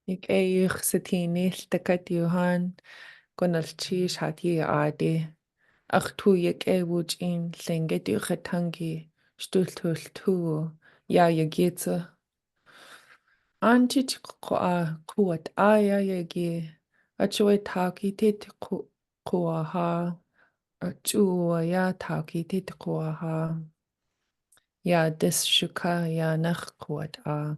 Ik eich satinil takat yuhan gonalchi shati adi. Ach tu ik ewuj in Tlingit yuchatangi stultul tu ya yagitsa. Anchich kuat aya yagi. Achue taki tit kuaha. Achua ya taki tit kuaha. Ya dis shuka ya nach kuat a.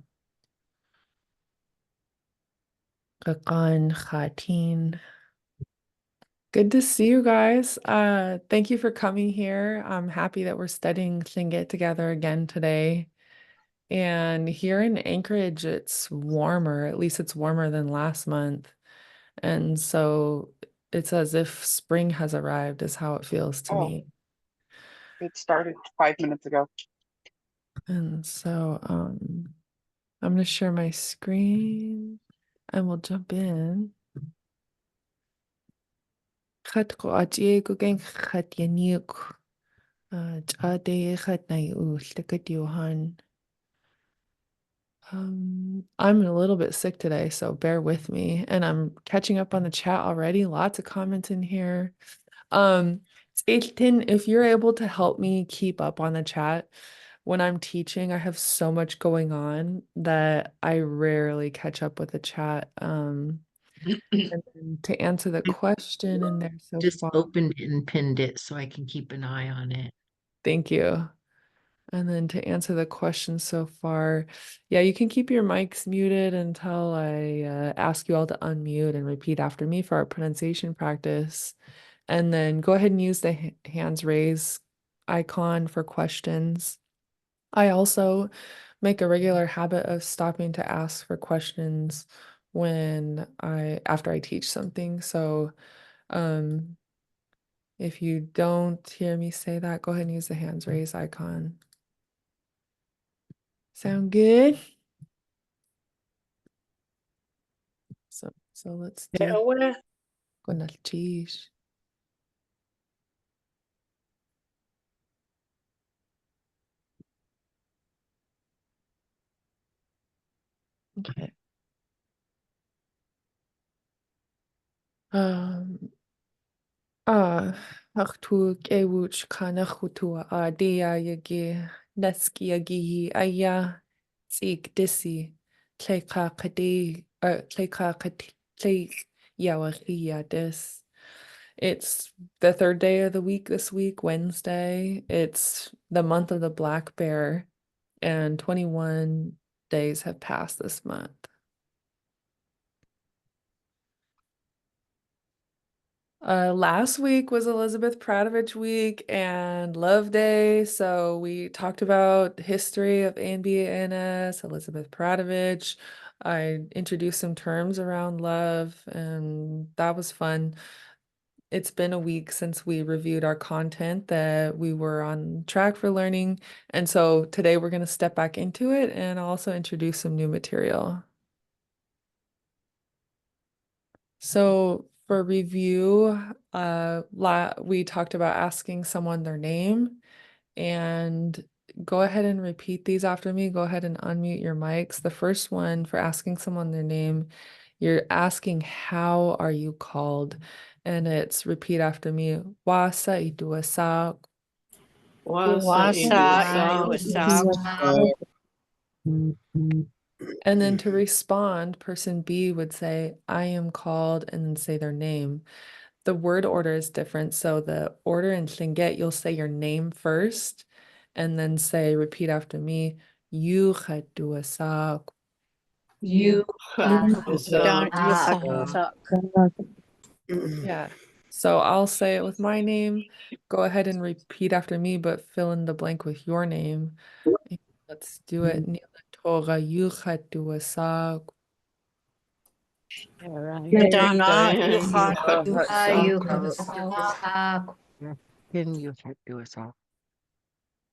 Gagan Khatin. Good to see you guys. Thank you for coming here. I'm happy that we're studying Tlingit together again today. And here in Anchorage, it's warmer. At least it's warmer than last month. And so it's as if spring has arrived, is how it feels to me. It started 5 minutes ago. And so I'm going to share my screen and we'll jump in. I'm a little bit sick today, so bear with me. And I'm catching up on the chat already. Lots of comments in here. Aitken, if you're able to help me keep up on the chat, when I'm teaching, I have so much going on that I rarely catch up with the chat. And then to answer the question in there so Just far. opened it and pinned it so I can keep an eye on it. Thank you. And then to answer the question so far, yeah, you can keep your mics muted until I ask you all to unmute and repeat after me for our pronunciation practice. And then go ahead and use the hands raise icon for questions. I also make a regular habit of stopping to ask for questions after I teach something. So if you don't hear me say that, go ahead and use the hands raise icon. Sound good? So let's do con el cheese. Okay. Achtu ewuch kanachutua dia yagi neski yagi aya tsig disi tleka kadi tleka kati yawagia dis. It's the third day of the week this week, Wednesday. It's the month of the black bear, and 21 days have passed this month. Last week was Elizabeth Pradovich week and Love Day. So we talked about history of ANBANS, Elizabeth Pradovich. I introduced some terms around love, and that was fun. It's been a week since we reviewed our content that we were on track for learning. And so today we're going to step back into it and also introduce some new material. So for review, we talked about asking someone their name, and go ahead and repeat these after me. Go ahead and unmute your mics. The first one, for asking someone their name, you're asking, how are you called? And it's repeat after me. Wasa iduasak. And then to respond, person B would say, I am called, and then say their name. The word order is different. So the order in Tlingit, you'll say your name first, and then say, repeat after me, you duasak. You Yeah. So I'll say it with my name. Go ahead and repeat after me, but fill in the blank with your name. Let's do it. Nila Torah, you duasak.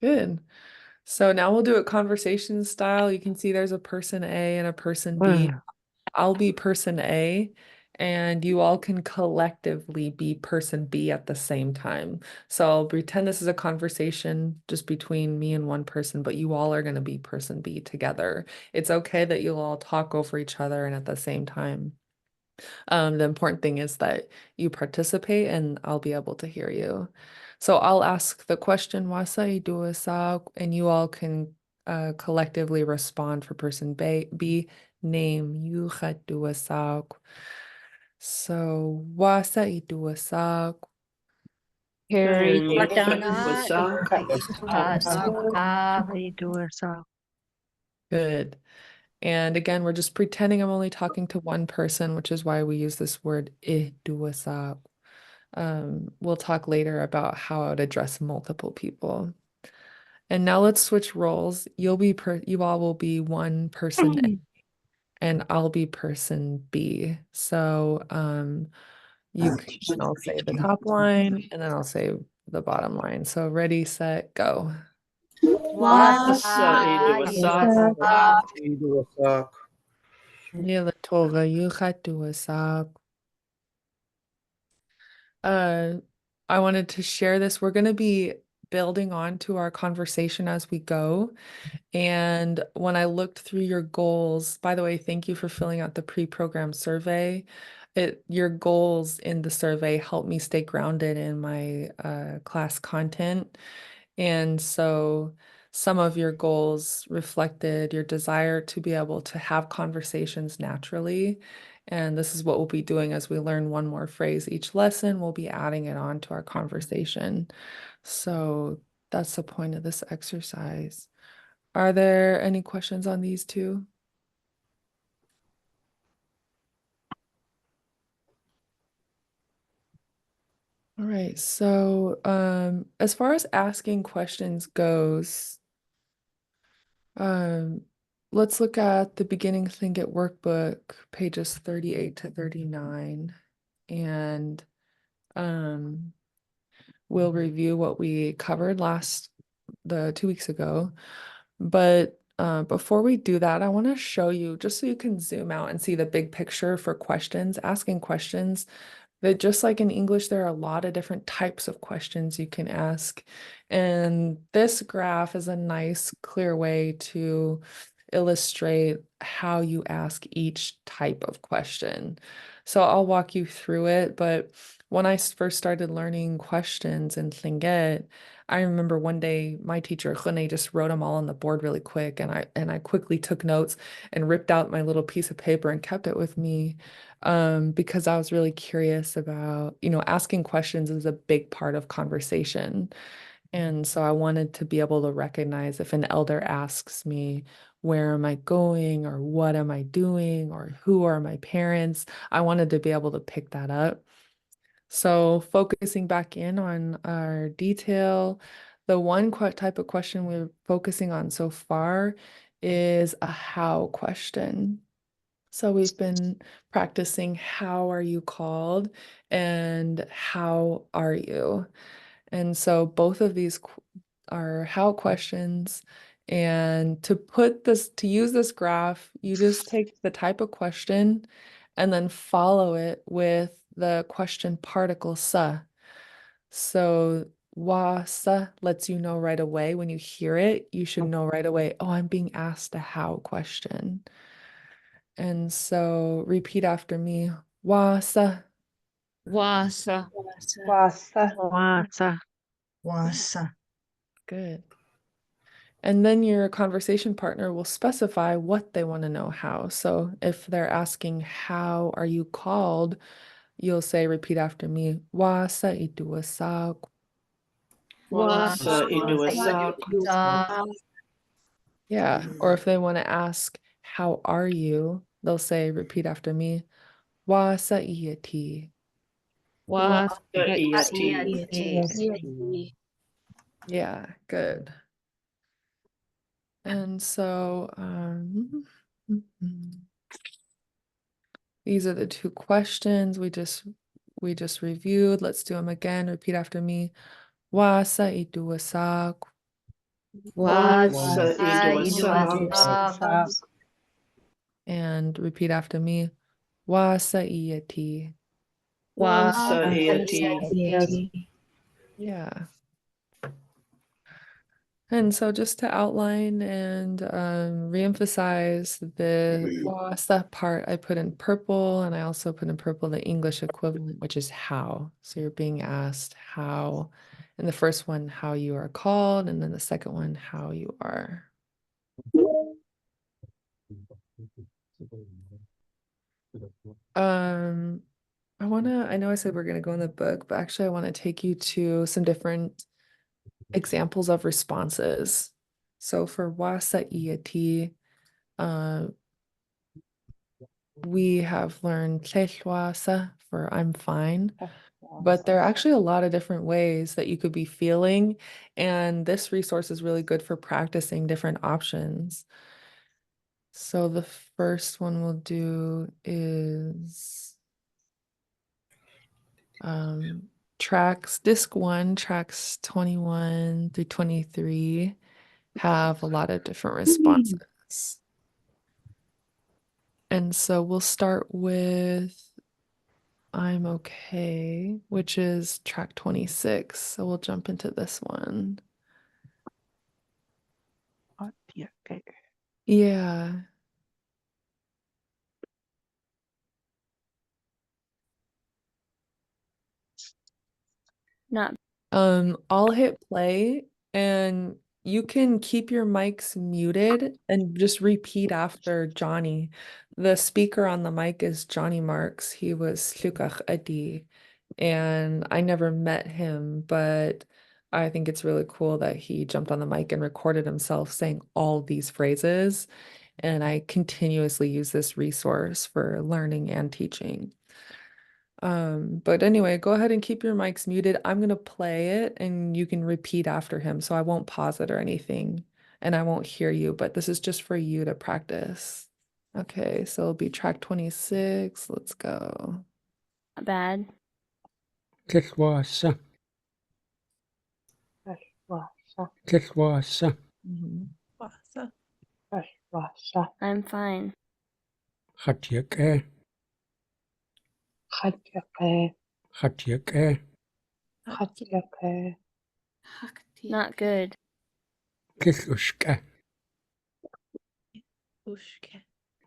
Good. So now we'll do it conversation style. You can see there's a person A and a person B. I'll be person A, and you all can collectively be person B at the same time. So I'll pretend this is a conversation just between me and one person, but you all are going to be person B together. It's okay that you'll all talk over each other and at the same time. The important thing is that you participate and I'll be able to hear you. So I'll ask the question, Wasa iduasa, and you all can collectively respond for person B, name yuhaduasa. So wasa iduasa. Carry Carry Pradana Wasak. Good. And again, we're just pretending I'm only talking to one person, which is why we use this word iduasa. We'll talk later about how I would address multiple people. And now let's switch roles. You all will be one person A, and I'll be person B. So you can I'll say the top line and then I'll say the bottom line. So ready, set, go. Wasa iduwasak. Iduwasak. Nila tova yuchatuasak. Uh, I wanted to share this. We're going to be building on to our conversation as we go. And when I looked through your goals, by the way, thank you for filling out the pre-programmed survey. Your goals in the survey help me stay grounded in my class content. And so some of your goals reflected your desire to be able to have conversations naturally. And this is what we'll be doing as we learn one more phrase each lesson. We'll be adding it on to our conversation. So that's the point of this exercise. Are there any questions on these two? All right, so as far as asking questions goes, um, let's look at the beginning Tlingit workbook, pages 38 to 39, and we'll review what we covered the 2 weeks ago. But before we do that, I want to show you, just so you can zoom out and see the big picture for questions, asking questions. That just like in English, there are a lot of different types of questions you can ask. And this graph is a nice, clear way to illustrate how you ask each type of question. So I'll walk you through it. But when I first started learning questions in Tlingit, I remember one day my teacher, Khune, just wrote them all on the board really quick. And I quickly took notes and ripped out my little piece of paper and kept it with me because I was really curious about, asking questions is a big part of conversation. And so I wanted to be able to recognize if an elder asks me, where am I going, or what am I doing, or who are my parents? I wanted to be able to pick that up. So focusing back in on our detail, the one type of question we're focusing on so far is a how question. So we've been practicing how are you called and how are you? And so both of these are how questions. And to use this graph, you just take the type of question and then follow it with the question particle sa. So wa sa lets you know right away when you hear it, you should know right away, oh, I'm being asked a how question. And so repeat after me. Wasa. Wasa. Wasa. Wasa. Good. And then your conversation partner will specify what they want to know how. So if they're asking, how are you called? You'll say, repeat after me. Wasa iduwasak. Wasa iduwasak. Yeah. Or if they want to ask, how are you? They'll say, repeat after me. Wasa iyati. Wasa. Yeah, good. And so these are the two questions we just reviewed. Let's do them again. Repeat after me. Wasa iduwasak. Wasa iduwasak. And repeat after me. Wasaiati. Wasaiati. Yeah. And so just to outline and reemphasize the wasa part, I put in purple, and I also put in purple the English equivalent, which is how. So you're being asked how, in the first one, how you are called, and then the second one, how you are. Um, I know I said we're gonna go in the book, but actually I want to take you to some different examples of responses. So for wasa iati, we have learned "Tleshwasa" for I'm fine, but there are actually a lot of different ways that you could be feeling, and this resource is really good for practicing different options. So the first one we'll do is disc 1, tracks 21 through 23 have a lot of different responses. And so we'll start with I'm okay, which is track 26. So we'll jump into this one. Yeah. Not I'll hit play and you can keep your mics muted and just repeat after Johnny. The speaker on the mic is Johnny Marks. He was Tlukach Adi, and I never met him, but I think it's really cool that he jumped on the mic and recorded himself saying all these phrases. And I continuously use this resource for learning and teaching. But anyway, go ahead and keep your mics muted. I'm gonna play it and you can repeat after him. So I won't pause it or anything, and I won't hear you, but this is just for you to practice. Okay, so it'll be track 26. Let's go. bad. Tleshwasa. Tleshwasa. I'm fine. Khatiake. Khatiake. Not good. Kithushka.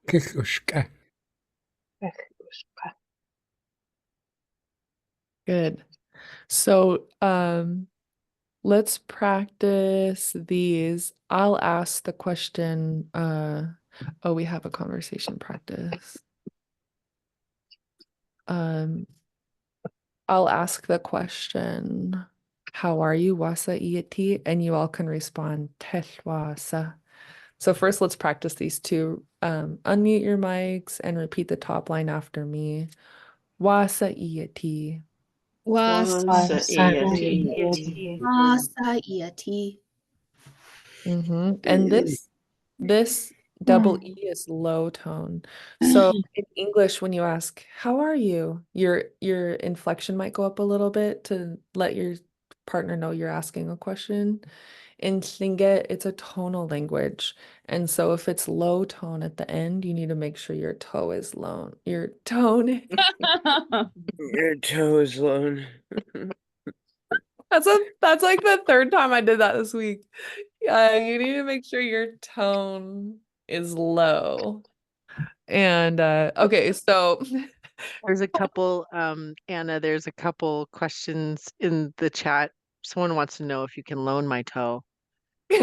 Kithushka. Good. So, let's practice these. I'll ask the question. Oh, we have a conversation practice. I'll ask the question, how are you, Wasa Iati? And you all can respond, Teshwasa. So first, let's practice these two. Unmute your mics and repeat the top line after me. Wasa Iati. Wasaiati. And this double E is low tone. So in English, when you ask, how are you? Your inflection might go up a little bit to let your partner know you're asking a question. In Tlingit, it's a tonal language. And so if it's low tone at the end, you need to make sure your toe is low. Your tone. Your toe is long. That's like the third time I did that this week. You need to make sure your tone is low. And okay, so There's a couple, Anna, there's a couple questions in the chat. Someone wants to know if you can loan my toe. You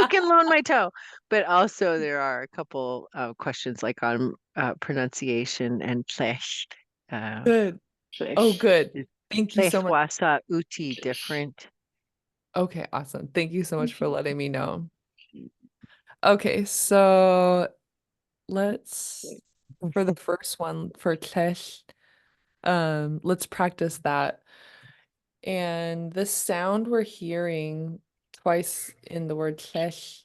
can loan my toe. But also there are a couple of questions like on pronunciation and flesh. good. Oh, good. Thank you so much. Wasa uti different. Okay, awesome. Thank you so much for letting me know. Okay, so for the first one, for Klesh, let's practice that. And the sound we're hearing twice in the word Klesh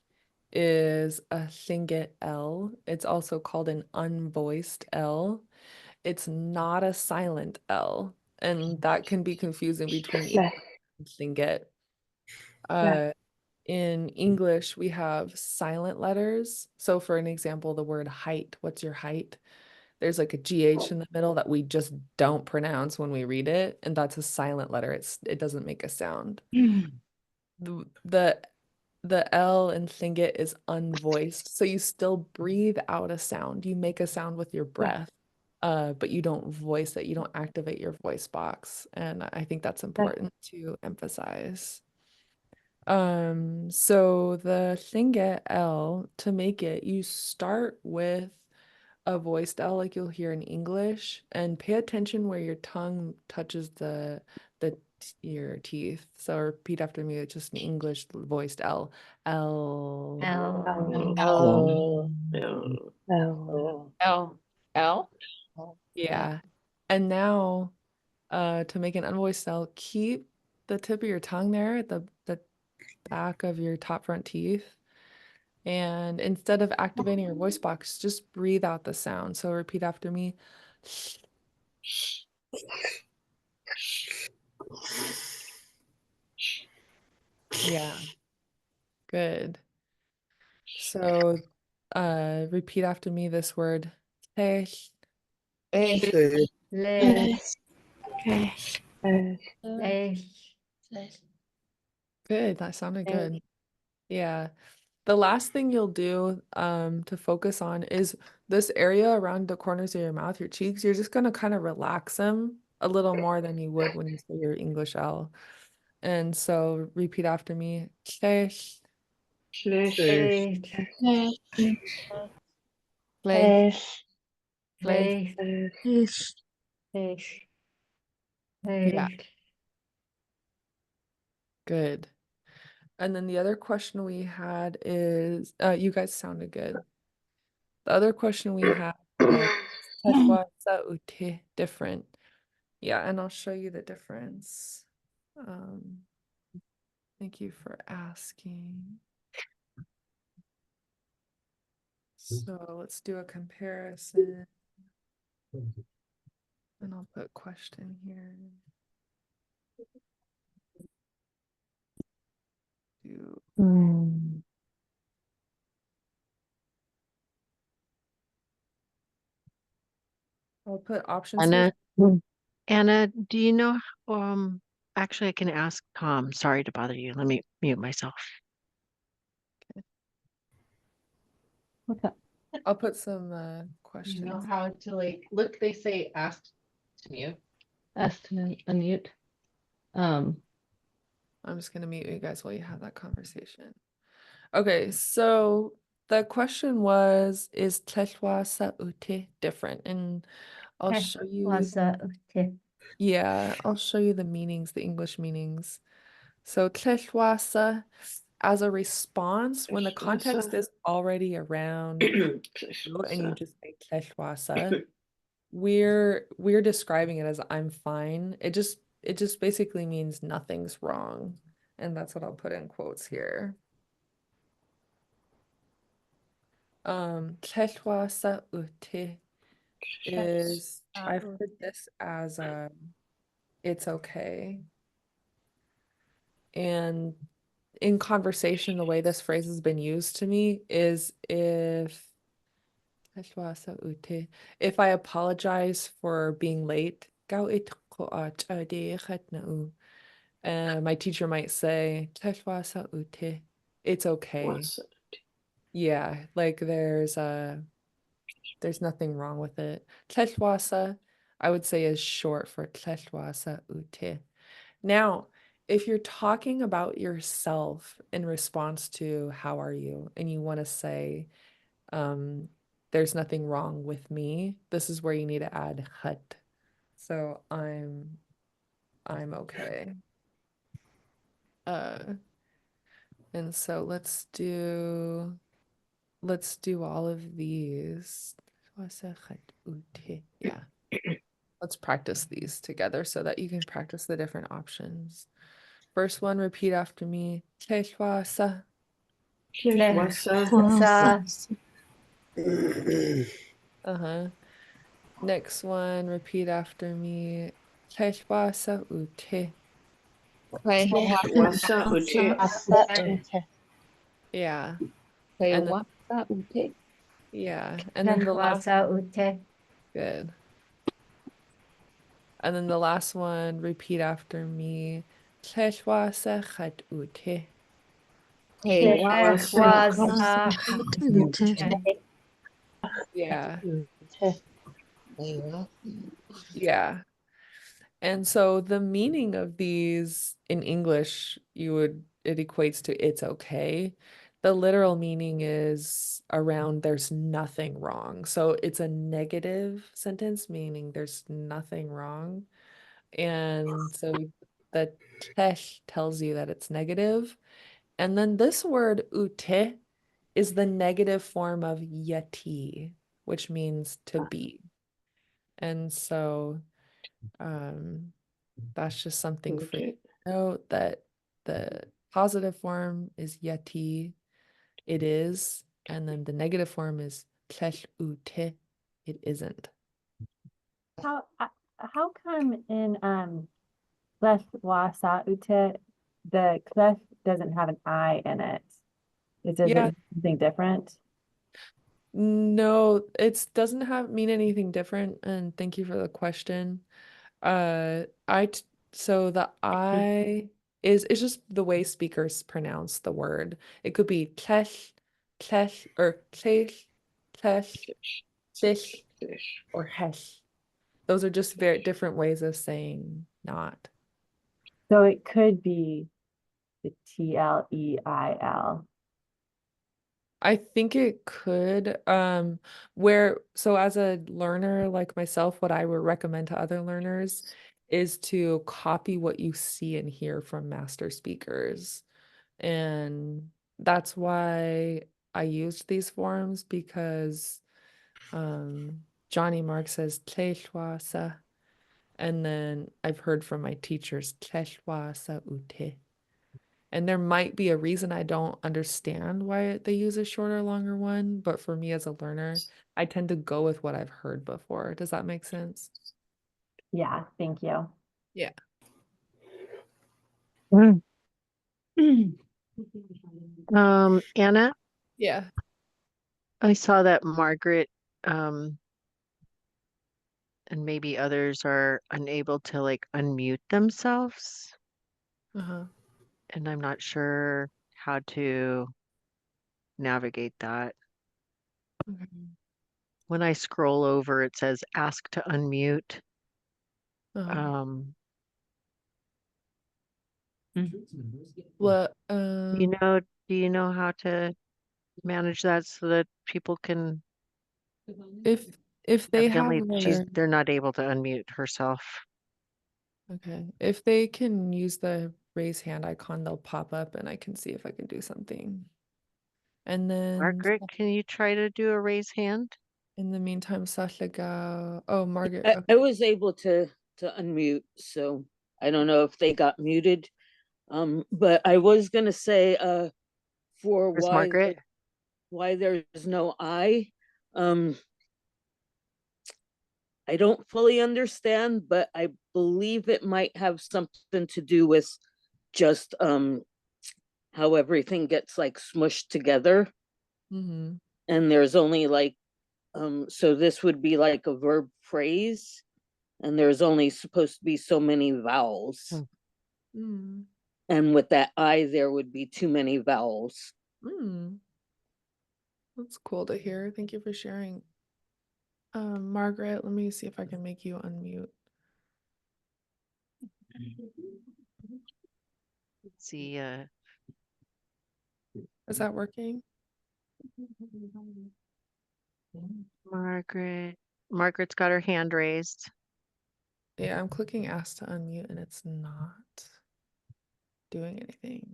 is a Tlingit L. It's also called an unvoiced L. It's not a silent L, and that can be confusing between English and Tlingit. in English, we have silent letters. So for an example, the word height, what's your height? There's like a GH in the middle that we just don't pronounce when we read it, and that's a silent letter. It doesn't make a sound. The the L in Tlingit is unvoiced, so you still breathe out a sound. You make a sound with your breath, but you don't voice it. You don't activate your voice box, and I think that's important to emphasize. So the Tlingit L, to make it, you start with a voiced L like you'll hear in English, and pay attention where your tongue touches your teeth. So repeat after me, it's just an English voiced L. L. L. L. L. Yeah. And now, to make an unvoiced L, keep the tip of your tongue there at the back of your top front teeth. And instead of activating your voice box, just breathe out the sound. So repeat after me. Yeah, good. So repeat after me this word. Tesh. H. Say, Good, that sounded good. Yeah. The last thing you'll do to focus on is this area around the corners of your mouth, your cheeks. You're just gonna kind of relax them a little more than you would when you say your English L. And so repeat after me. Tesh. say, Play. Yeah, good. And then the other question we had is, you guys sounded good. The other question we had was "Teshwa sa uti," different. Yeah, and I'll show you the difference. Thank you for asking. So let's do a comparison. And I'll put question here. I'll put options here. Anna, do you know, actually I can ask Tom. Sorry to bother you. Let me mute myself. What's up? I'll put some You questions. know how to look, they say ask to mute. Ask to unmute. I'm just gonna mute you guys while you have that conversation. Okay, so the question was, is Tleshwa sa uti different? And I'll show you. Yeah, I'll show you the meanings, the English meanings. So Tleshwa sa, as a response, when the context is already around you and you just say Tleshwa sa, we're describing it as I'm fine. It just basically means nothing's wrong. And that's what I'll put in quotes here. Tleshwa sa uti is, I've heard this as it's okay. And in conversation, the way this phrase has been used to me is if I apologize for being late, my teacher might say, it's okay. Yeah, like there's nothing wrong with it. I would say is short for ute. Now, if you're talking about yourself in response to how are you, and you want to say, there's nothing wrong with me, this is where you need to add hut. So I'm okay. And so let's do all of these. Yeah. Let's practice these together so that you can practice the different options. First one, repeat after me. Teshwasa. Uh-huh. Next one, repeat after me. Teshwasa ute. Yeah. Say And then, wasa ute. yeah. And then the last, ute. good. And then the last one, repeat after me. Tleshwasa chat ute. Hey, wasa Ute. Yeah. ute. Hey, wasa. Yeah. And so the meaning of these in English, it equates to it's okay. The literal meaning is around there's nothing wrong. So it's a negative sentence, meaning there's nothing wrong. And so the tesh tells you that it's negative. And then this word ute is the negative form of yeti, which means to be. And so that's just something for you to note, that the positive form is yeti, it is, and then the negative form is tlech ute, it isn't. How come in Klesh Wasa Ute the Klesh doesn't have an I in it? Is it Yeah, something different? no, it doesn't mean anything different, and thank you for the question. So the I is it's just the way speakers pronounce the word. It could be tlech, tlech, or tlech, tlech, tlech, or hesh. Those are just very different ways of saying not. So it could be the T-L-E-I-L. I think it could, so as a learner like myself, what I would recommend to other learners is to copy what you see and hear from master speakers. And that's why I used these forms, because Johnny Mark says Tleshwasa, and then I've heard from my teachers Tleshwasa ute. And there might be a reason I don't understand why they use a shorter, longer one, but for me as a learner, I tend to go with what I've heard before. Does that make sense? Yeah, thank you. Yeah. Anna, Yeah. I saw that Margaret, and maybe others are unable to like unmute themselves, Uh-huh. and I'm not sure how to navigate that. Okay. When I scroll over, it says ask to unmute. Uh-huh. Um, Well, do you know how to manage that so that people can if they have evidently their they're not able to unmute herself. okay, if they can use the raise hand icon, they'll pop up and I can see if I can do something. And then Margaret, can you try to do a raise hand? in the meantime, Sasha Gao. Oh, Margaret. I, Okay. I was able to unmute, so I don't know if they got muted. But I was gonna say for Where's Margaret? why there's no I. I don't fully understand, but I believe it might have something to do with just how everything gets like smushed together. Mm-hmm. And there's only like so this would be like a verb phrase, and there's only supposed to be so many vowels. Mm. And with that I, there would be too many vowels. Mm. That's cool to hear. Thank you for sharing. Margaret, let me see if I can make you unmute. Let's see, Is that working? Margaret's got her hand raised. Yeah, I'm clicking ask to unmute and it's not doing anything.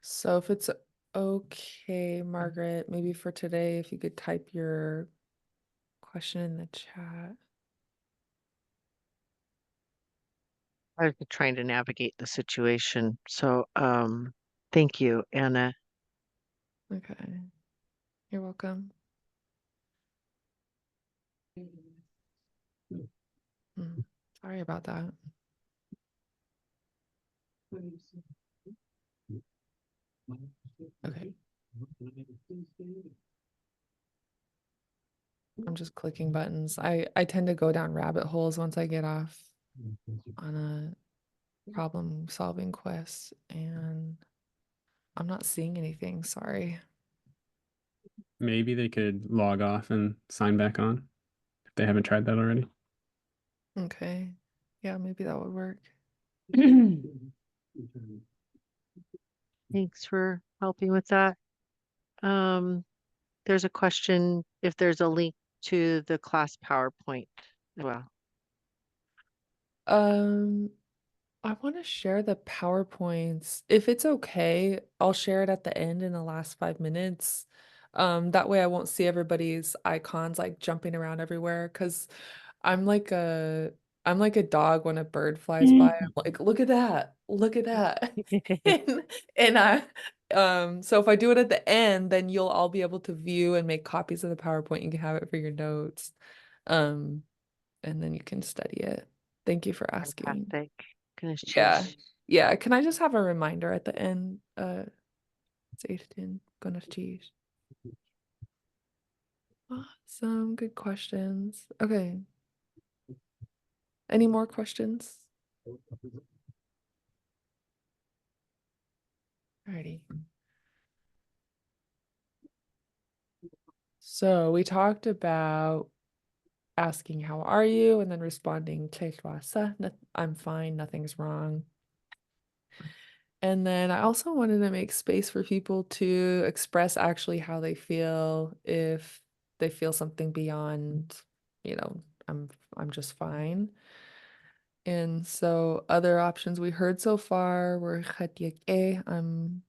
So if it's okay, Margaret, maybe for today, if you could type your question in the chat. I was trying to navigate the situation. So, thank you, Anna. Okay. You're welcome. Sorry about that. Okay. I'm just clicking buttons. I tend to go down rabbit holes once I get off on a problem solving quest, and I'm not seeing anything. Sorry. Maybe they could log off and sign back on if they haven't tried that already. Okay. Yeah, maybe that would work. Thanks for helping with that. There's a question if there's a link to the class PowerPoint as well. I want to share the PowerPoints. If it's okay, I'll share it at the end in the last 5 minutes. That way I won't see everybody's icons like jumping around everywhere because I'm like a I'm like a dog when a bird flies by. I'm like, look at that, look at that. And so if I do it at the end, then you'll all be able to view and make copies of the PowerPoint. You can have it for your notes. Um, and then you can study it. Thank you for asking. Fantastic. Goodness, Yeah. cheers. Yeah. Can I just have a reminder at the end? It's 18. Gonna cheese. Awesome. Good questions. Okay. Any more questions? Alrighty. So we talked about asking how are you and then responding I'm fine, nothing's wrong. And then I also wanted to make space for people to express actually how they feel if they feel something beyond, you know, I'm just fine. And so other options we heard so far were I'm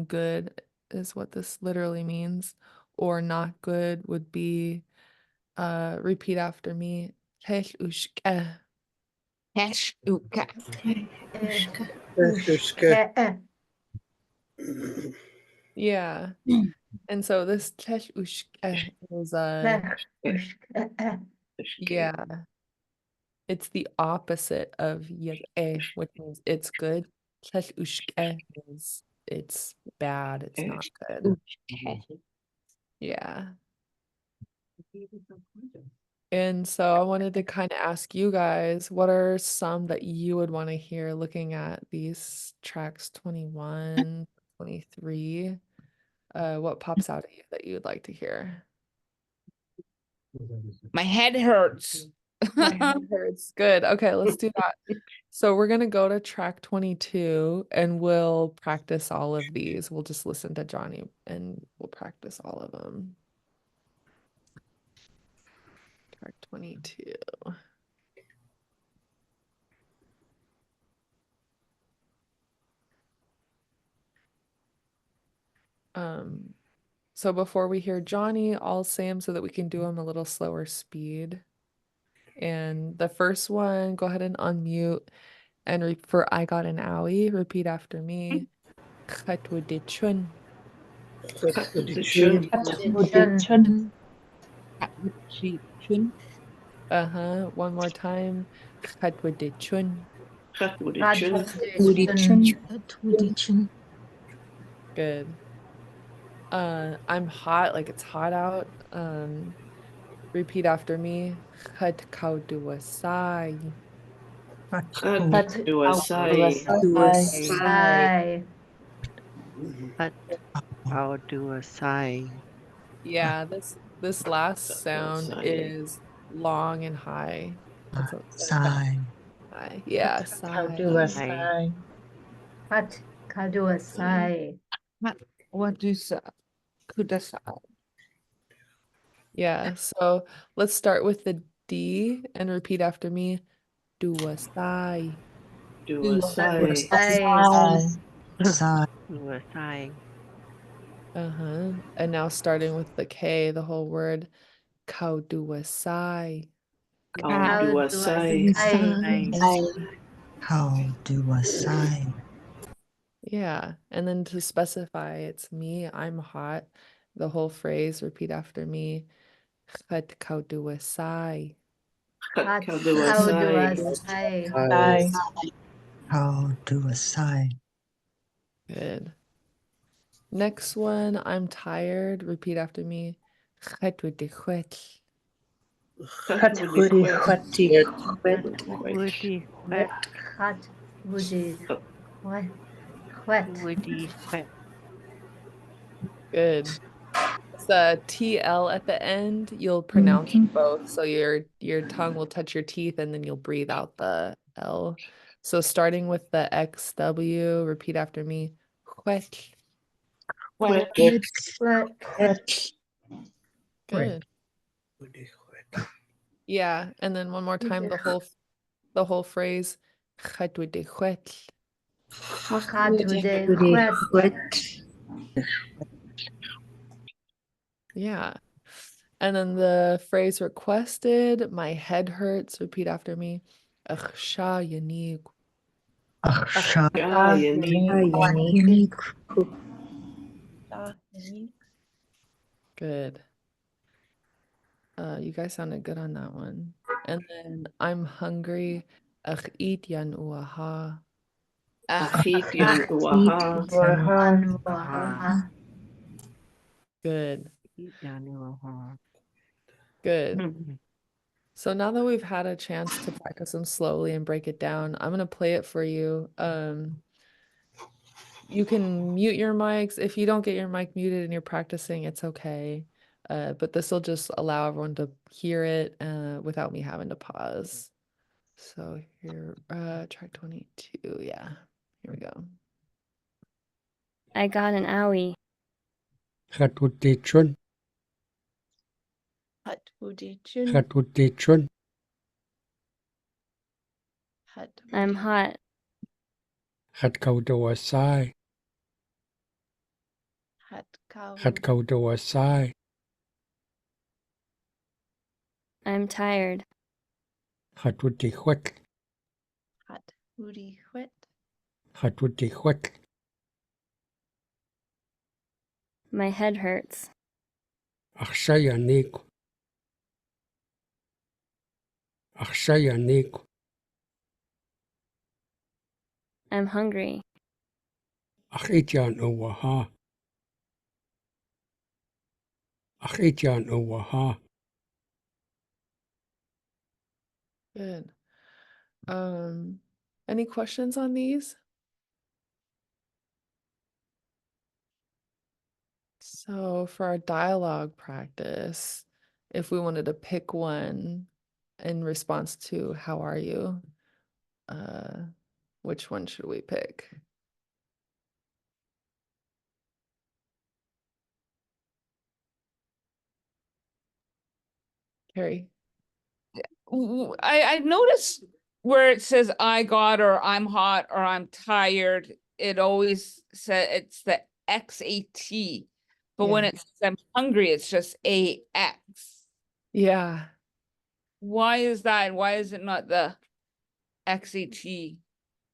good is what this literally means, or not good would be repeat after me. Hesh uka. Yeah. And so this is yeah, it's the opposite of which means it's good. Means it's bad, it's not good. Yeah. And so I wanted to kind of ask you guys, what are some that you would want to hear looking at these tracks 21, 23? What pops out at you that you would like to hear? My head hurts. My head hurts. Good. Okay, let's do that. So we're gonna go to track 22 and we'll practice all of these. We'll just listen to Johnny and we'll practice all of them. Track 22. So before we hear Johnny, I'll say them so that we can do them a little slower speed. And the first one, go ahead and unmute and for I got an owie, repeat after me. Khatwadichun. Uh-huh. One more time. Khatwadichun. Good. I'm hot, like it's hot out. Repeat after me. Khatkaudawasai. How do a sigh? Yeah, this last sound is long and high. That's a Sigh. high. Yeah, sigh. What do sa? Kudasai. Yeah, so let's start with the D and repeat after me. Duasai. Sigh. Do a sigh. Uh-huh. And now starting with the K, the whole word. Kauduasai. How do I sigh? Yeah, and then to specify it's me, I'm hot. The whole phrase, repeat after me. Khatkaudawasai. How do I sigh? Good. Next one, I'm tired. Repeat after me. Chetwiddichwet. Hat woody wet. Woody wet. Hot woody wet. Woody wet. Good. It's the TL at the end. You'll pronounce both. So your tongue will touch your teeth and then you'll breathe out the L. So starting with the XW, repeat after me. Wet. Wet. Wet. Good. Yeah, and then one more time the whole phrase. Chetwiddichwet. Hot woody Wet. Yeah. And then the phrase requested, my head hurts. Repeat after me. Sha yanig. Aksha Unique. Good. You guys sounded good on that one. And then I'm hungry. Eat yan uaha. Achit yan uaha. Good. Mhm. Good. So now that we've had a chance to practice them slowly and break it down, I'm gonna play it for you. You can mute your mics. If you don't get your mic muted and you're practicing, it's okay. But this will just allow everyone to hear it without me having to pause. So here, track 22, yeah, here we go. I got an owie. Chetwiddichun. Chetwiddichun. I'm hot. Chetkaudawasai. Chetkaudawasai. I'm tired. Chetwiddichwet. Chetwiddichwet. My head hurts. Aksha yanig. Aksha yanig. I'm hungry. Achit yan uaha. Achit yan uaha. Good. Any questions on these? So for our dialogue practice, if we wanted to pick one in response to how are you, which one should we pick? Carrie? I noticed where it says I got or I'm hot or I'm tired, it always says it's the XAT. But when Yeah. it says I'm hungry, it's just AX. Yeah. Why is that? Why is it not the XAT?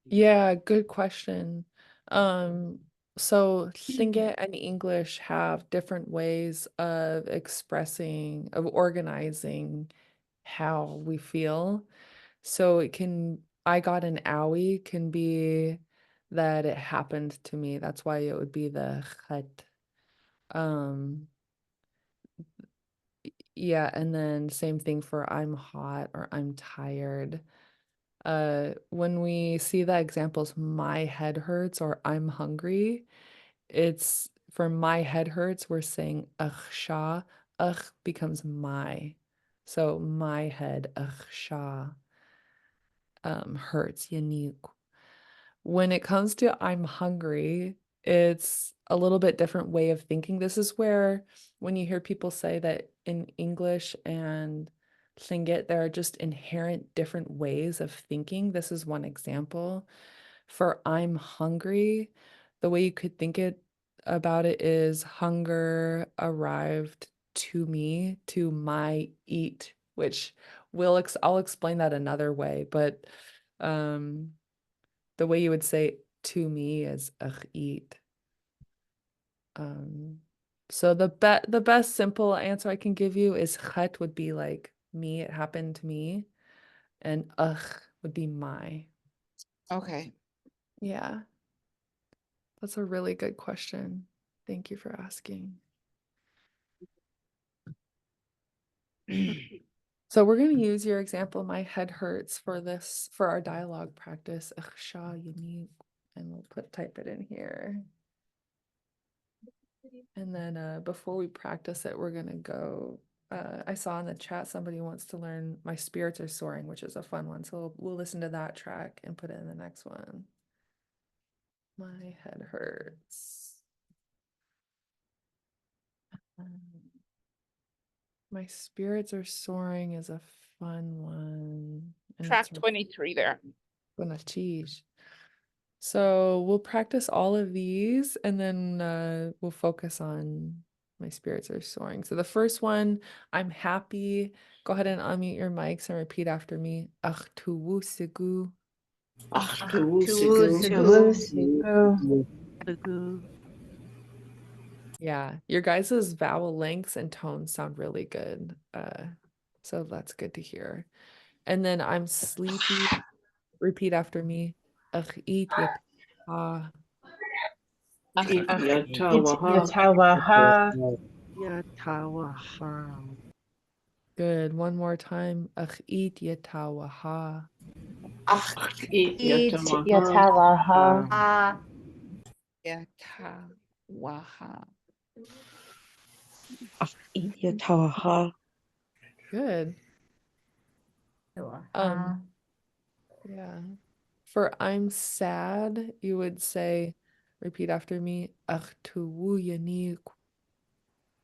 Yeah, good question. So Tlingit and English have different ways of expressing, of organizing how we feel. So I got an owie can be that it happened to me. That's why it would be the chet. Um, yeah, and then same thing for I'm hot or I'm tired. When we see the examples, my head hurts or I'm hungry, it's for my head hurts, we're saying ugh sha, ugh becomes my. So my head, ugh sha, hurts, yanik. When it comes to I'm hungry, it's a little bit different way of thinking. This is where when you hear people say that in English and Tlingit, there are just inherent different ways of thinking. This is one example. For I'm hungry, the way you could think about it is hunger arrived to me, to my eat, which I'll explain that another way, but um the way you would say to me is ach eat. So the best simple answer I can give you is chet would be like me, it happened to me, and ugh would be my. Okay. Yeah, that's a really good question. Thank you for asking. So we're going to use your example, my head hurts, for this, for our dialogue practice. And we'll type it in here. And then before we practice it, we're going to go, I saw in the chat somebody wants to learn My Spirits Are Soaring, which is a fun one. So we'll listen to that track and put it in the next one. My head hurts. My Spirits Are Soaring is a fun one. And Track it's 23 there. gonna teach. So we'll practice all of these and then we'll focus on My Spirits Are Soaring. So the first one, I'm happy. Go ahead and unmute your mics and repeat after me. Ach tuwu sigu. Ach, tu Tuwu sigu. Lagu. Yeah, your guys' vowel lengths and tones sound really good. So that's good to hear. And then I'm sleepy. Repeat after me. Ach eat yet. Ah, Ach, Yatawaha. Yatawaha. Yatawaha. good. One more time. Ach eat yetawaha. Ach, Eat Yatawaha. Yatawaha. Yatawaha. Eat Yatawaha. Good. Yatawaha. Yeah. For I'm sad, you would say, repeat after me. Ach tuwu yanik.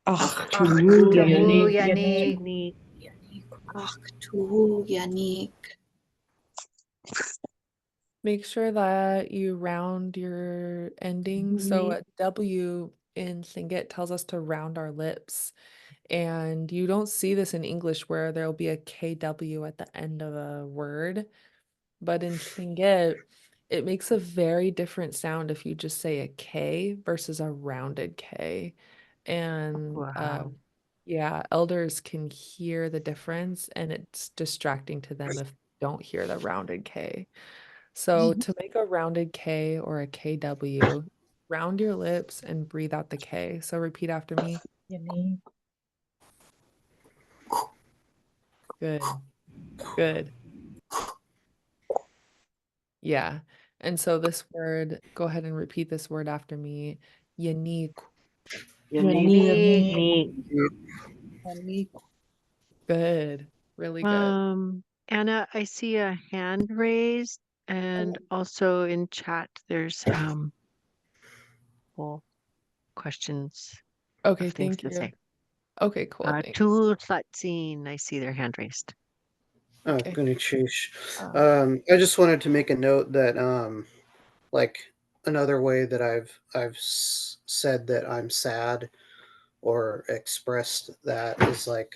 Ach, Ach, tuwu tuwu yanik. yanik. Ach, tuwu yanik. Make sure that you round your ending. So a W in Tlingit tells us to round our lips. And you don't see this in English where there'll be a KW at the end of a word. But in Tlingit, it makes a very different sound if you just say a K versus a rounded K. And Wow. yeah, elders can hear the difference and it's distracting to them if they don't hear the rounded K. So to make a rounded K or a KW, round your lips and breathe out the K. So repeat after me. Yanik. Good. Good. Yeah. And so this word, go ahead and repeat this word after me. Unique. Yanik. Yanik. Yanik. Good. Really good. Anna, I see a hand raised, and also in chat there's well, questions Okay, of things thank to you. say. Okay, cool. Thanks. Tu Tlatzin, I see their hand raised. Oh, Okay. Gunichush. Uh, I just wanted to make a note that like another way that I've said that I'm sad or expressed that is like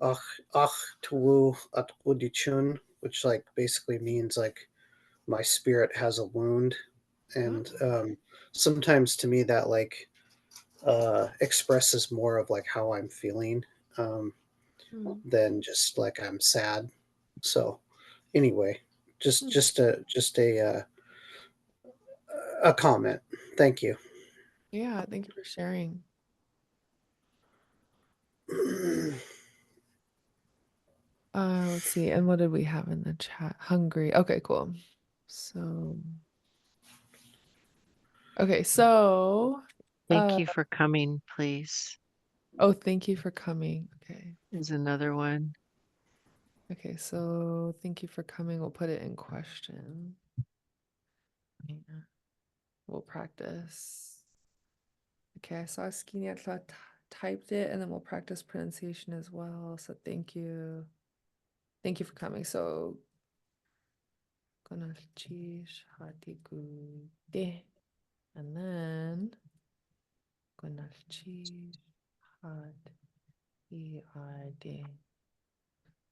ach ach tuwu at udichun, which like basically means like my spirit has a wound, and sometimes to me that like expresses more of like how I'm feeling um, than just like I'm sad. So anyway, just a comment. Thank you. yeah, thank you for sharing. Let's see. And what did we have in the chat? Hungry. Okay, cool. So, okay, so, Thank uh, you for coming, please. oh, thank you for coming. Okay. Is another one. Okay, so thank you for coming. We'll put it in question. Yeah. We'll practice. Okay, I saw Skinyatla typed it, and then we'll practice pronunciation as well. So thank you. Thank you for coming. So, Gonalchish Hatigude. And then Gonalchish Hat Iade.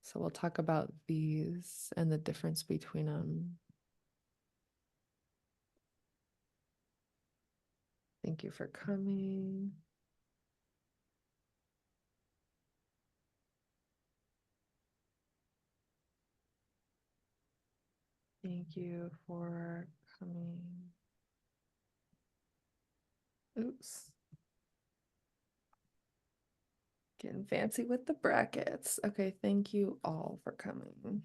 So we'll talk about these and the difference between them. Thank you for coming. Thank you for coming. Oops. Getting fancy with the brackets. Okay, thank you all for coming.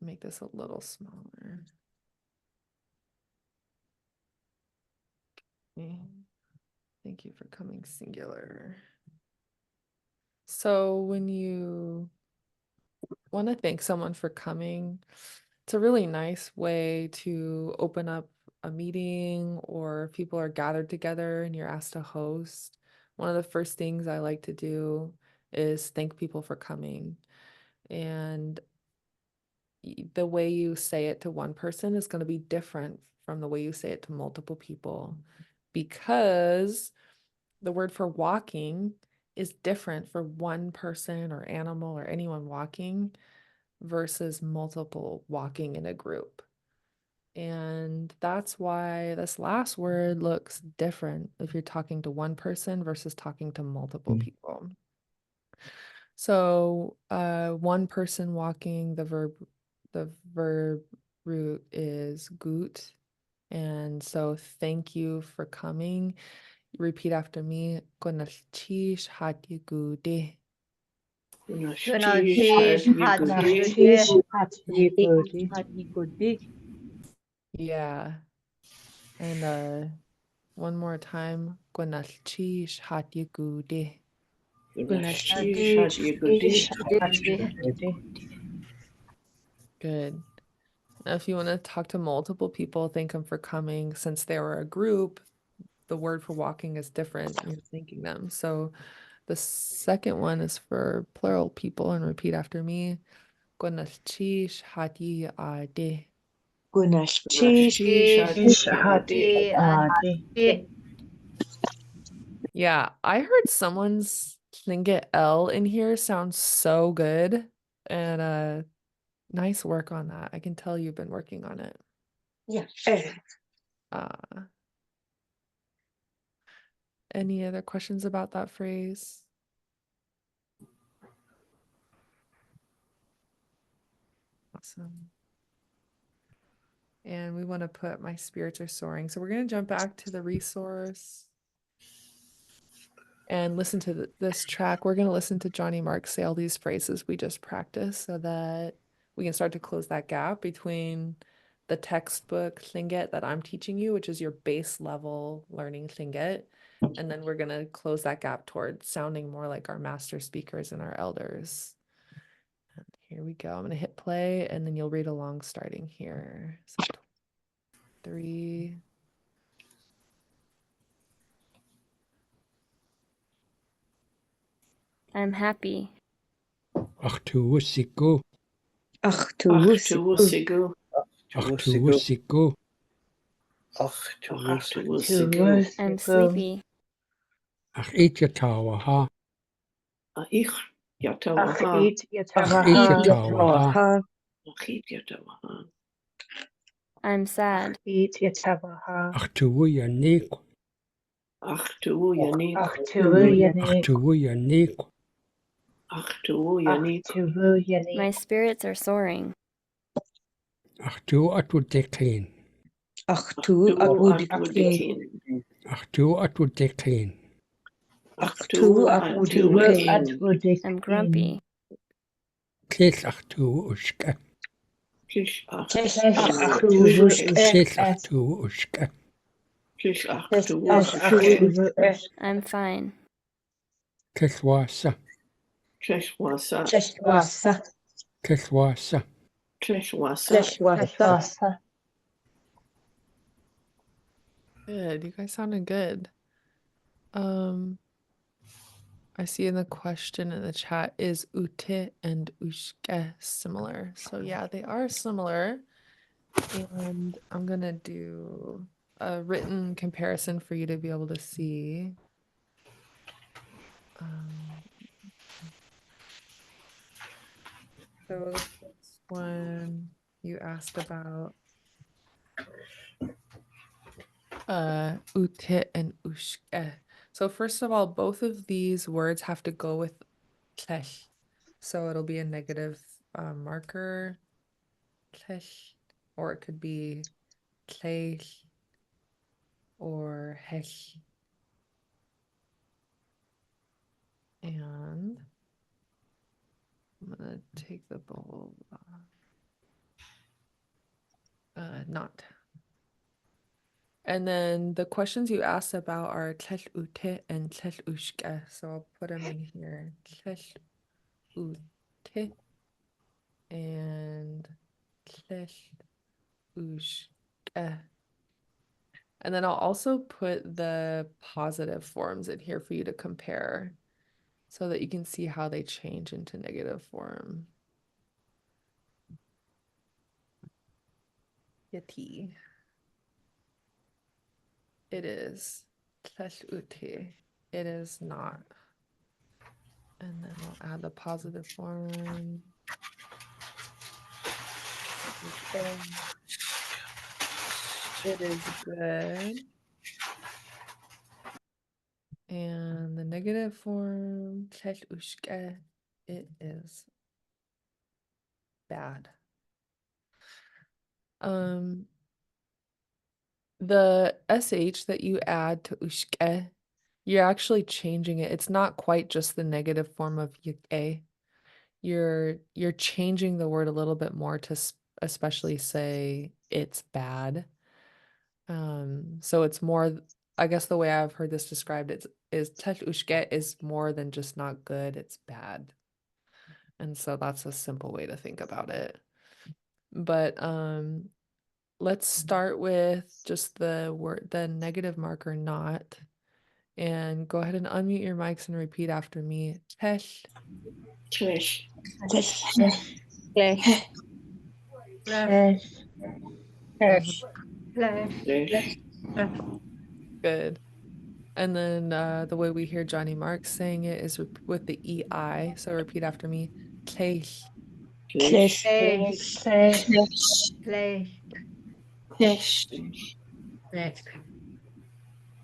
Make this a little smaller. Okay. Thank you for coming, singular. So when you want to thank someone for coming, it's a really nice way to open up a meeting, or if people are gathered together and you're asked to host. One of the first things I like to do is thank people for coming. And the way you say it to one person is going to be different from the way you say it to multiple people, because the word for walking is different for one person or animal or anyone walking versus multiple walking in a group. And that's why this last word looks different if you're talking to one person versus talking to multiple people. So one person walking, the verb root is gut. And so thank you for coming. Repeat after me. Konalchish hati gude. Yeah. And one more time. Konalchish hati gude. Good. Now, if you want to talk to multiple people, thank them for coming. Since they were a group, the word for walking is different. You're thanking them. So the second one is for plural people, and repeat after me. Konalchish hati ade. Yeah, I heard someone's Tlingit L in here sounds so good. And nice work on that. I can tell you've been working on it. Yeah. Any other questions about that phrase? Awesome. And we want to put my spirits are soaring. So we're going to jump back to the resource and listen to this track. We're going to listen to Johnny Mark say all these phrases we just practiced so that we can start to close that gap between the textbook Tlingit that I'm teaching you, which is your base level learning Tlingit. And then we're going to close that gap towards sounding more like our master speakers and our elders. And here we go. I'm going to hit play and then you'll read along starting here. So 3. I'm happy. Achtuusiku. Achtuusiku. Achtuusiku. I'm sleepy. Achitatawaha. Achit Achitatawaha. I'm sad. Achtuuyanik. Achtuuyanik. My spirits are soaring. Achtuatutekin. Achtuatutekin. I'm grumpy. Kis achtuushka. Kis achtuushka. I'm fine. Kiswasa. Kiswasa. Good. You guys sounded good. I see in the question in the chat, is ute and ushke similar? So yeah, they are similar. And I'm gonna do a written comparison for you to be able to see. So the first one you asked about ute and ushke. So first of all, both of these words have to go with tlech. So it'll be a negative marker, tlech, or it could be tlech or hech. gonna take the bold off. Not. And then the questions you asked about are tlel ute and tlel ushke. So I'll put them in here. Tlel ute and tlel ushke. And then I'll also put the positive forms in here for you to compare so that you can see how they change into negative form. Yeti. It is. Tleshuti. It is not. And then we'll add the positive form. Okay. It is good. And the negative form, tleshushke, it is bad. The sh that you add to ushke, you're actually changing it. It's not quite just the negative form of yike. You're changing the word a little bit more to especially say it's bad. So it's more, I guess the way I've heard this described is tel ushke is more than just not good, it's bad. And so that's a simple way to think about it. But let's start with just the negative marker not. And go ahead and unmute your mics and repeat after me. Tesh. Tesh. Good. And then the way we hear Johnny Mark saying it is with the EI. So repeat after me. Tesh.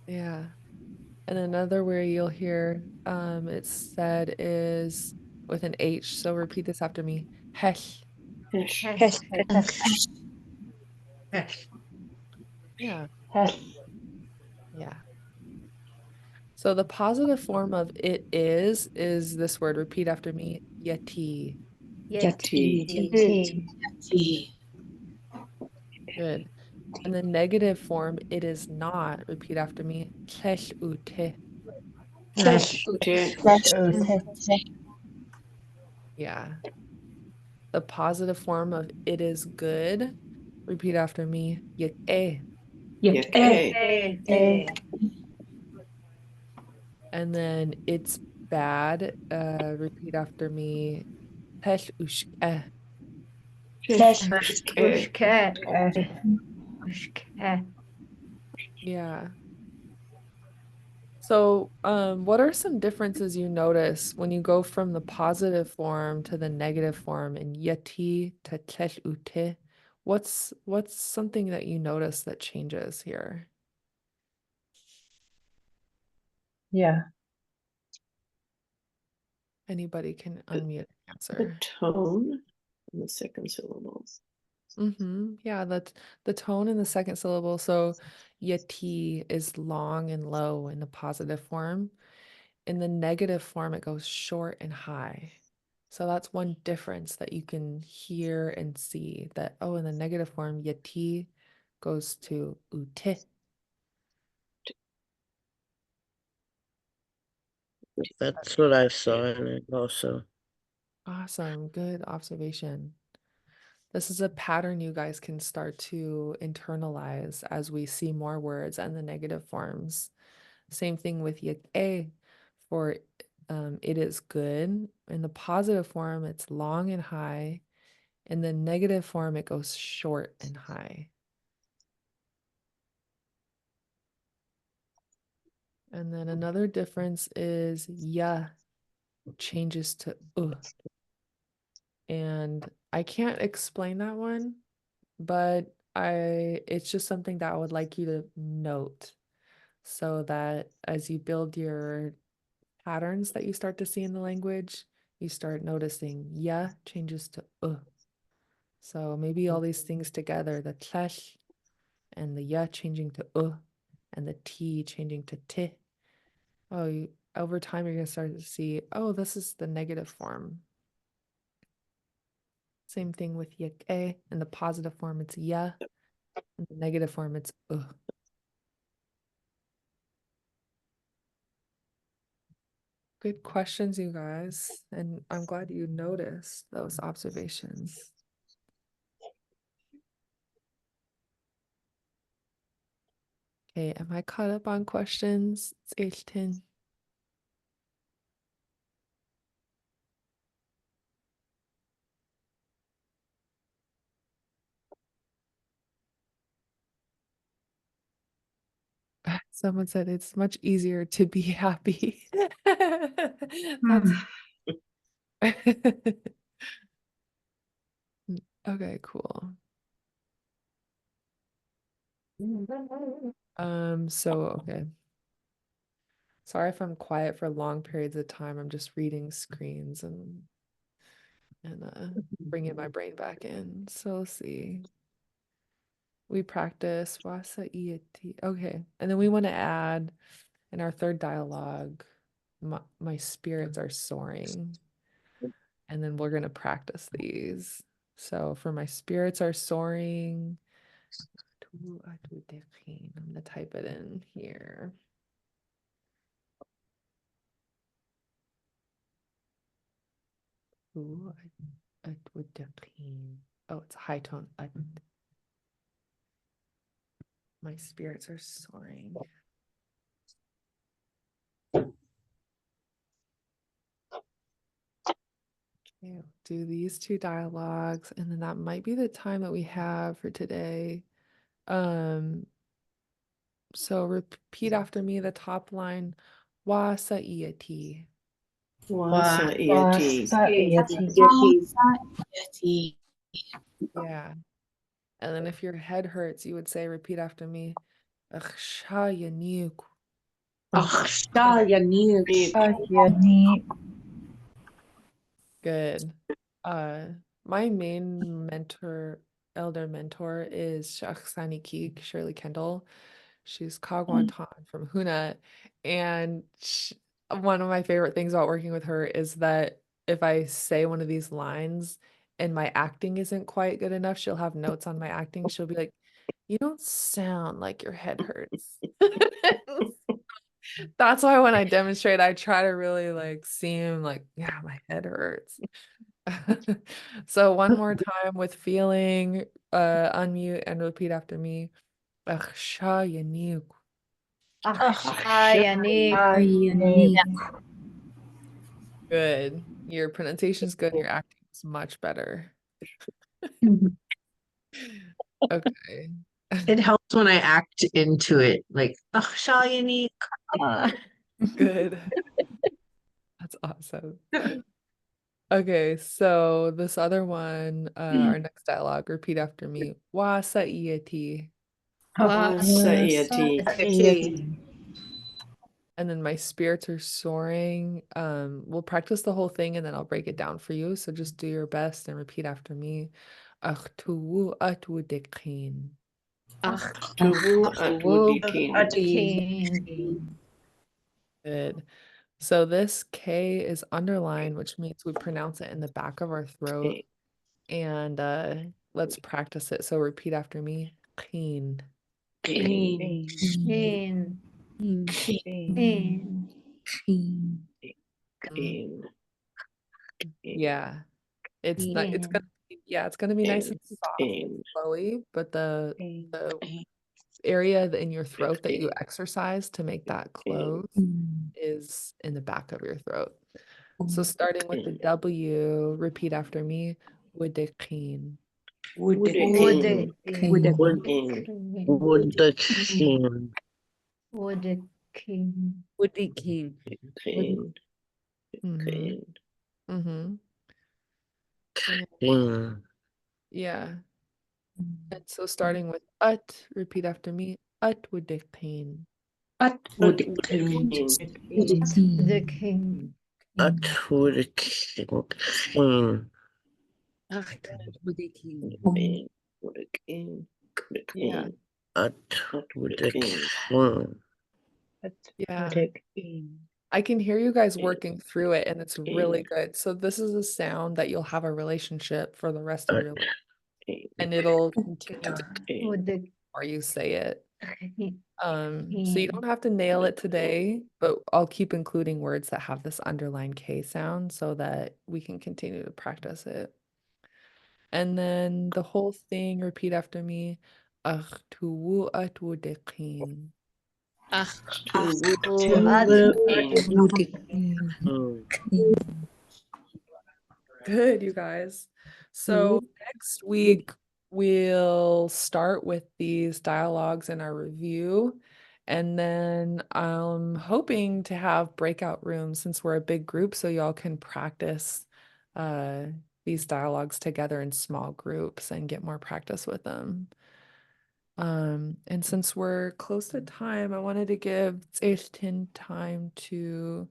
Yeah. And another way you'll hear it's said is with an H. So repeat this after me. Hesh. Yeah. Yeah. So the positive form of it is this word. Repeat after me. Yeti. Good. And the negative form, it is not. Repeat after me. Tesh ute. Yeah. The positive form of it is good. Repeat after me. Yek. And then it's bad. Repeat after me. Tesh ushke. Yeah. So, what are some differences you notice when you go from the positive form to the negative form in yeti to tesh ute? What's something that you notice that changes here? Yeah. Anybody can unmute and The answer. tone in the second syllables. Yeah, that's the tone in the second syllable. So yeti is long and low in the positive form. In the negative form, it goes short and high. So that's one difference that you can hear and see that, oh, in the negative form, yeti goes to ute. That's what I saw in it also. Awesome. Good observation. This is a pattern you guys can start to internalize as we see more words and the negative forms. Same thing with yek for it is good. In the positive form, it's long and high. In the negative form, it goes short and high. And then another difference is ya changes to and I can't explain that one, but it's just something that I would like you to note so that as you build your patterns that you start to see in the language, you start noticing ya changes to So maybe all these things together, the tlesh and the ya changing to and the t changing to ti. Over time you're gonna start to see, oh, this is the negative form. Same thing with yik. In the positive form, it's ya. In the negative form, it's Good questions, you guys. And I'm glad you noticed those observations. Okay, am I caught up on questions? It's H10. Someone said it's much easier to be happy. That's okay, cool. Okay. Sorry if I'm quiet for long periods of time. I'm just reading screens and bringing my brain back in. So let's see. We practice wasa iati. Okay, and then we want to add in our third dialogue, my spirits are soaring. And then we're going to practice these. So for my spirits are soaring, I'm going to type it in here. Oh, it's a high tone. My spirits are soaring. Okay, do these two dialogues, and then that might be the time that we have for today. So repeat after me the top line. Wasa iati. Wasa iati. Yeah. And then if your head hurts, you would say, repeat after me. Good. My main elder mentor is Shakhsani Keek, Shirley Kendall. She's Kagwantan from Huna. And one of my favorite things about working with her is that if I say one of these lines and my acting isn't quite good enough, she'll have notes on my acting. She'll be like, you don't sound like your head hurts. That's why when I demonstrate, I try to really like seem like, yeah, my head hurts. So one more time with feeling, unmute and repeat after me. Good. Your pronunciation's good. Your acting is much better. Okay. It helps when I act into it, like, Good. That's awesome. Okay, so this other one, our next dialogue, repeat after me. Wasa iati. Wasa iati. And then my spirits are soaring. We'll practice the whole thing and then I'll break it down for you. So just do your best and repeat after me. Achtuwu atwudikin. Achtuwu atwudikin. Good. So this K is underlined, which means we pronounce it in the back of our throat. And let's practice it. So repeat after me. Keen. Keen. Keen. Keen. Keen. Yeah. It's not, it's gonna it's gonna be nice and soft and flowy, but the area in your throat that you exercise to make that close is in the back of your throat. So starting with the W, repeat after me. Wudikin. Wudikin. Yeah. And so starting with ut, repeat after me. Utwudikin. Wudikin. The king. Yeah. Yeah. I can hear you guys working through it, and it's really good. So this is a sound that you'll have a relationship for the rest of your life, and it'll continue to or you say it. So you don't have to nail it today, but I'll keep including words that have this underlined K sound so that we can continue to practice it. And then the whole thing, repeat after me. Deqin. Good, you guys. So next week we'll start with these dialogues in our review, and then I'm hoping to have breakout rooms since we're a big group, so y'all can practice these dialogues together in small groups and get more practice with them. And since we're close to time, I wanted to give Tin time to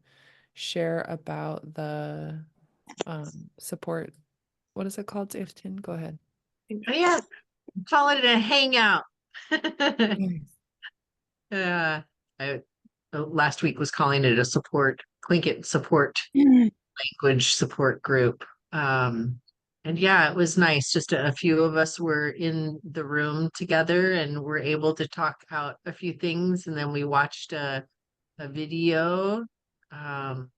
share about the support. What is it called, Tin? Go ahead. Yeah, call it a hangout. Last week was calling it a Tlingit support language support group. And yeah, it was nice. Just a few of us were in the room together and were able to talk out a few things. And then we watched a video. Because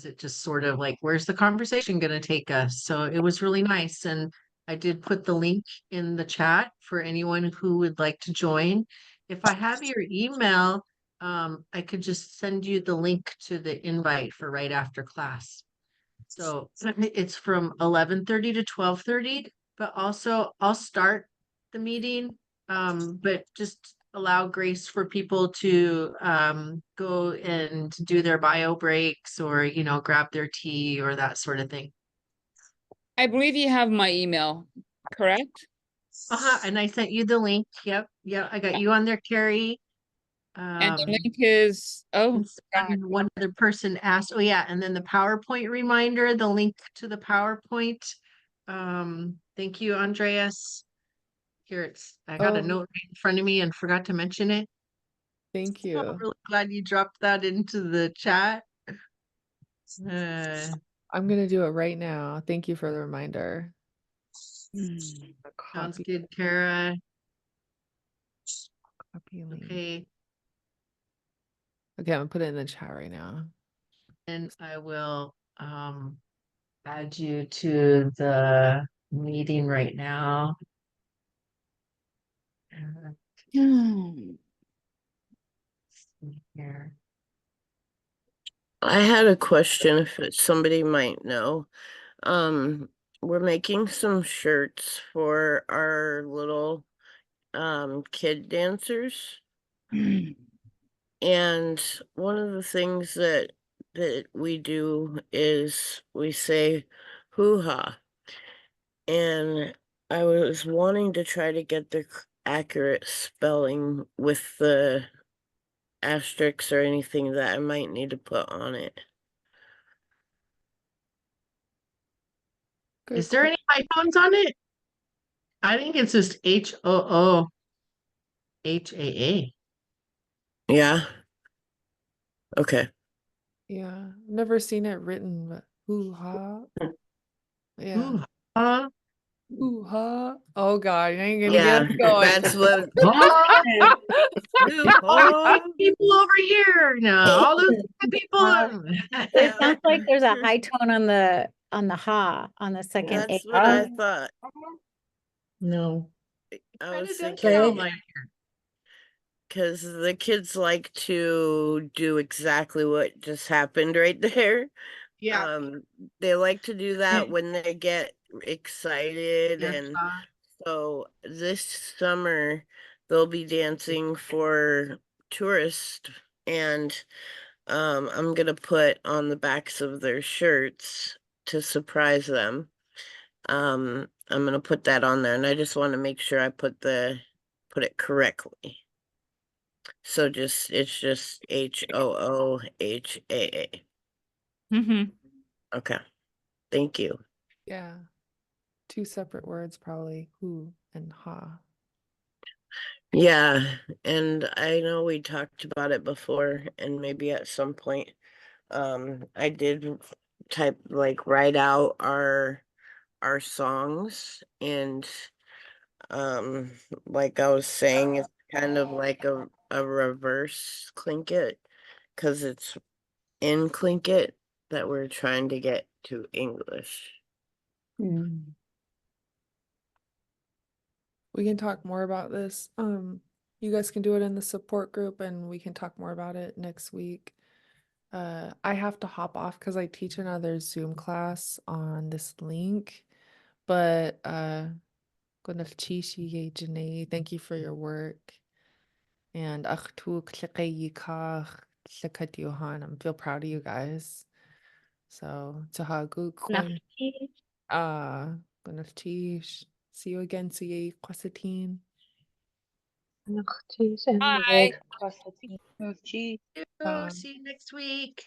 it just sort of like, where's the conversation going to take us? So it was really nice. And I did put the link in the chat for anyone who would like to join. If I have your email, I could just send you the link to the invite for right after class. So it's from 11:30 to 12:30, but also I'll start the meeting, but just allow grace for people to go and do their bio breaks or, you know, grab their tea or that sort of thing. I believe you have my email, correct? And I sent you the link. Yep. I got you on there, Carrie. And the link is, oh, and one other person asked, oh yeah, and then the PowerPoint reminder, the link to the PowerPoint. Thank you, Andreas. Here I got a note right in front of me and forgot to mention it. Thank you. I'm really glad you dropped that into the chat. I'm gonna do it right now. Thank you for the reminder. Sounds good, Kara. Copy link. Okay. Okay, I'm gonna put it in the chat right now. And I will add you to the meeting right now. Here. I had a question if somebody might know. We're making some shirts for our little kid dancers. And one of the things that we do is we say hoo-ha. And I was wanting to try to get the accurate spelling with the asterisks or anything that I might need to put on it. Is there any hyphens on it? I think it's just HOOHAA. Yeah. Okay. Yeah, never seen it written, but hoo-ha. Yeah. Hoo-ha. Oh God, you ain't gonna get it going. That's what people over here. No, all those people. It sounds like there's a high tone on the ha on the second That's A. what I thought. No. I was thinking because the kids like to do exactly what just happened right there. Yeah. They like to do that when they get excited, and so this summer they'll be dancing for tourists, and I'm gonna put on the backs of their shirts to surprise them. I'm gonna put that on there, and I just want to make sure I put it correctly. So it's just HOOHAA. Okay. Thank you. Yeah. Two separate words, probably hoo and ha. Yeah, and I know we talked about it before, and maybe at some point, I did write out our songs, and like I was saying, it's kind of like a reverse Tlingit, because it's in Tlingit that we're trying to get to English. We can talk more about this. You guys can do it in the support group and we can talk more about it next week. I have to hop off because I teach another Zoom class on this link. But Janae, thank you for your work. And I feel proud of you guys. So Tahagukun. See you again, see Kwasatin. Bye. See you next week.